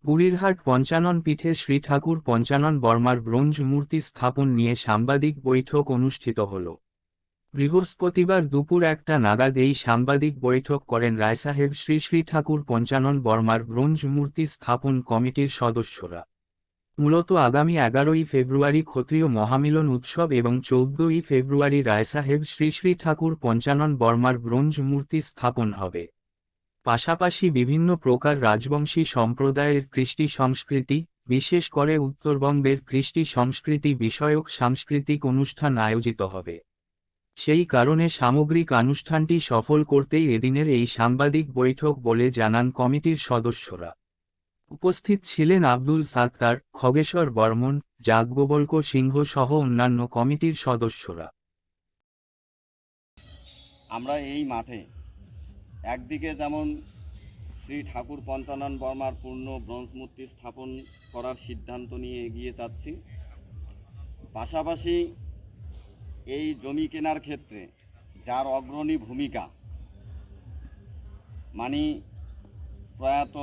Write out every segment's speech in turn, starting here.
পুরীরহাট Panchanan পীঠে Shri Thakur Panchanan বর্মার bronze মূর্তি স্থাপন নিয়ে সাংবাদিক বৈঠক অনুষ্ঠিত হল। বৃহস্পতিবার দুপুর 1টা নাগাদ এই সাংবাদিক বৈঠক করেন রায়সাহেব শ্রী শ্রী ঠাকুর পঞ্চানন বর্মার ব্রোঞ্জ মূর্তি স্থাপন কমিটির সদস্যরা। মূলত আগামী 11ই ফেব্রুয়ারি ক্ষত্রিয় মহামিলন উৎসব এবং 14ই ফেব্রুয়ারি রায়সাহেব শ্রী শ্রী ঠাকুর পঞ্চানন বর্মার ব্রোঞ্জ মূর্তি স্থাপন হবে। পাশাপাশি বিভিন্ন প্রকার রাজবংশী সম্প্রদায়ের কৃষ্টি সংস্কৃতি, বিশেষ করে উত্তরবঙ্গের কৃষ্টি সংস্কৃতি বিষয়ক সাংস্কৃতিক অনুষ্ঠান আয়োজিত হবে। সেই কারণে সামগ্রিক অনুষ্ঠানটি সফল করতেই এদিনের এই সাংবাদিক বৈঠক বলে জানান কমিটির সদস্যরা। উপস্থিত ছিলেন আব্দুল সাত্তার, খগেশ্বর বর্মন, যাজ্ঞবল্ক্য সিংহ সহ অন্যান্য কমিটির সদস্যরা। আমরা এই মাঠে একদিকে যেমন শ্রী ঠাকুর পঞ্চানন বর্মার পূর্ণ ব্রোঞ্জ মূর্তি স্থাপন করার সিদ্ধান্ত নিয়ে এগিয়ে যাচ্ছি, পাশাপাশি এই জমি কেনার ক্ষেত্রে যার অগ্রণী ভূমিকা মানে প্রয়াত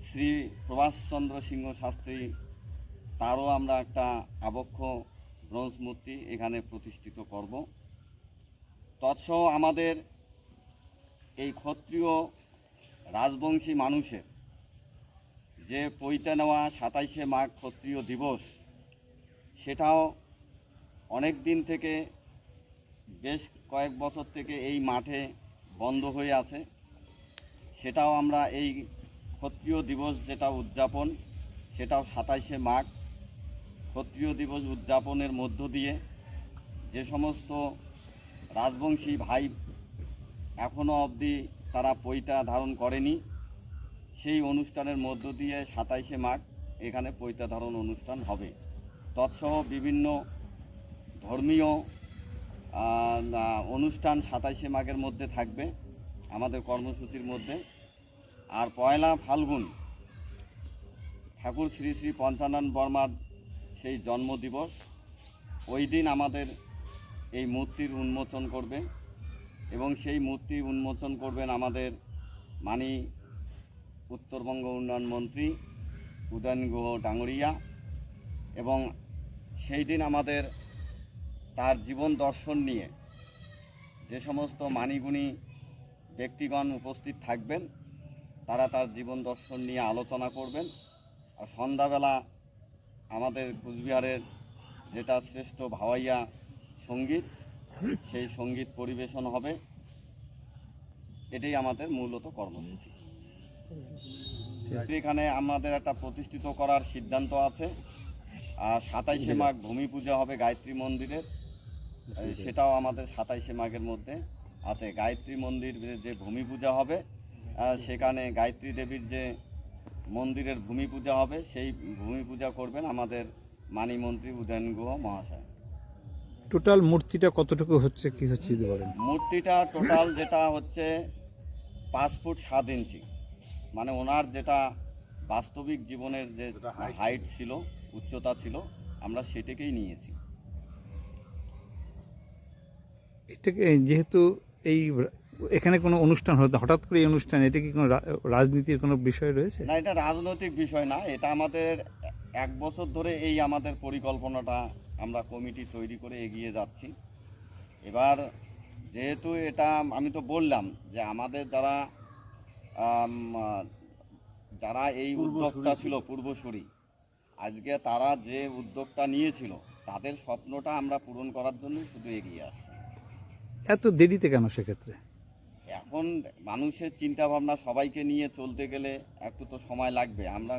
শ্রী প্রভাষচন্দ্র সিংহ শাস্ত্রী, তারও আমরা একটা আবক্ষ ব্রোঞ্জ মূর্তি এখানে প্রতিষ্ঠিত করব। তৎসহ আমাদের এই ক্ষত্রিয় রাজবংশী মানুষের যে পৈতে নেওয়া 27শে মাঘ ক্ষত্রিয় দিবস, সেটাও অনেক দিন থেকে, বেশ কয়েক বছর থেকে এই মাঠে বন্ধ হয়ে আছে। সেটাও আমরা এই ক্ষত্রিয় দিবস যেটা উদযাপন, সেটাও 27শে মাঘ ক্ষত্রিয় দিবস উদযাপনের মধ্য দিয়ে যে সমস্ত রাজবংশী ভাই এখনও অবধি তারা পৈতা ধারণ করেনি, সেই অনুষ্ঠানের মধ্য দিয়ে 27শে মাঘ এখানে পৈতা ধারণ অনুষ্ঠান হবে। তৎসহ বিভিন্ন ধর্মীয় অনুষ্ঠান 27শে মাঘের মধ্যে থাকবে আমাদের কর্মসূচির মধ্যে। আর 1 ফাল্গুন ঠাকুর শ্রী শ্রী পঞ্চানন বর্মার সেই জন্মদিবস, ওই দিন আমাদের এই মূর্তির উন্মোচন করবে এবং সেই মূর্তি উন্মোচন করবেন আমাদের উত্তরবঙ্গ উন্নয়ন মন্ত্রী উদয়ন গুহ ডাঙরিয়া। এবং সেই দিন আমাদের তার জীবন দর্শন নিয়ে যে সমস্ত মানিগুণী ব্যক্তিগণ উপস্থিত থাকবেন, তারা তার জীবন দর্শন নিয়ে আলোচনা করবেন। আর সন্ধ্যাবেলা আমাদের কুচবিহারের যেটা শ্রেষ্ঠ ভাওয়াইয়া সঙ্গীত, সেই সঙ্গীত পরিবেশন হবে। এটাই আমাদের মূলত কর্মসূচি। এখানে আমাদের একটা প্রতিষ্ঠিত করার সিদ্ধান্ত আছে। আর 27শে মাঘ ভূমি পূজা হবে গায়ত্রী মন্দিরের, সেটাও আমাদের 27শে মাঘের মধ্যে আছে। গায়ত্রী মন্দির যে ভূমি পূজা হবে, সেখানে গায়ত্রী দেবীর যে মন্দিরের ভূমি পূজা হবে, সেই ভূমি পূজা করবেন আমাদের মন্ত্রী উদয়ন গুহ মহাশয়। টোটাল মূর্তিটা কতটুকু হচ্ছে, কি হচ্ছে যদি বলেন? মূর্তিটা টোটাল যেটা হচ্ছে 5 ফুট 7 ইঞ্চি, মানে ওনার যেটা বাস্তবিক জীবনের যে হাইট ছিল, উচ্চতা ছিল, আমরা সেটাকেই নিয়েছি। এটাকে যেহেতু এই এখানে কোনো অনুষ্ঠান হতো, হঠাৎ করে এই অনুষ্ঠান, এটা কি কোনো রাজনীতির কোনো বিষয় রয়েছে? না, এটা রাজনৈতিক বিষয় না। এটা আমাদের 1 বছর ধরে এই আমাদের পরিকল্পনাটা আমরা কমিটি তৈরি করে এগিয়ে যাচ্ছি। এবার যেহেতু এটা আমি তো বললাম যে আমাদের যারা এই উদ্যোক্তা ছিল পূর্বসূরি, আজকে তারা যে উদ্যোগটা নিয়েছিল, তাদের স্বপ্নটা আমরা পূরণ করার জন্যই শুধু এগিয়ে আসছি। এত দেরিতে কেন সেক্ষেত্রে? এখন মানুষের চিন্তা ভাবনা সবাইকে নিয়ে চলতে গেলে একটু তো সময় লাগবে। আমরা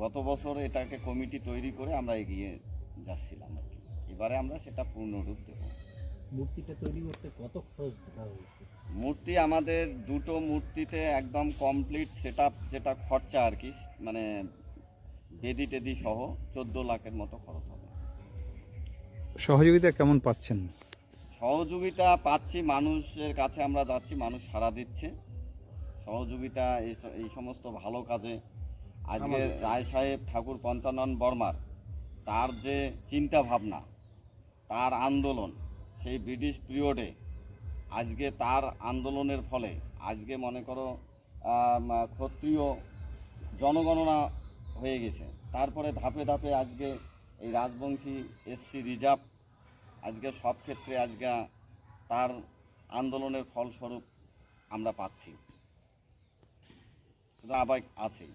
গত বছর এটাকে কমিটি তৈরি করে আমরা এগিয়ে যাচ্ছিলাম আর কি। এবারে আমরা সেটা পূর্ণরূপ দেব। মূর্তিটা তৈরি করতে কত খরচ ধরা হয়েছে? মূর্তি আমাদের দুটো মূর্তিতে একদম কমপ্লিট সেটআপ যেটা খরচা আর কি, মানে বেদি টেদি সহ 14 লাখের মতো খরচ হবে। সহযোগিতা কেমন পাচ্ছেন? সহযোগিতা পাচ্ছি, মানুষের কাছে আমরা যাচ্ছি, মানুষ সাড়া দিচ্ছে। সহযোগিতা এই সমস্ত ভালো কাজে আজকে রায় সাহেব ঠাকুর পঞ্চানন বর্মার তার যে চিন্তা ভাবনা, তার আন্দোলন, সেই ব্রিটিশ পিরিয়ডে আজকে তার আন্দোলনের ফলে আজকে মনে করো ক্ষত্রিয় জনগণনা হয়ে গেছে। তারপরে ধাপে ধাপে আজকে এই রাজবংশী এসসি রিজার্ভ আজকে সব ক্ষেত্রে আজকে তার আন্দোলনের ফলস্বরূপ আমরা পাচ্ছি, কিন্তু আবার আছেই।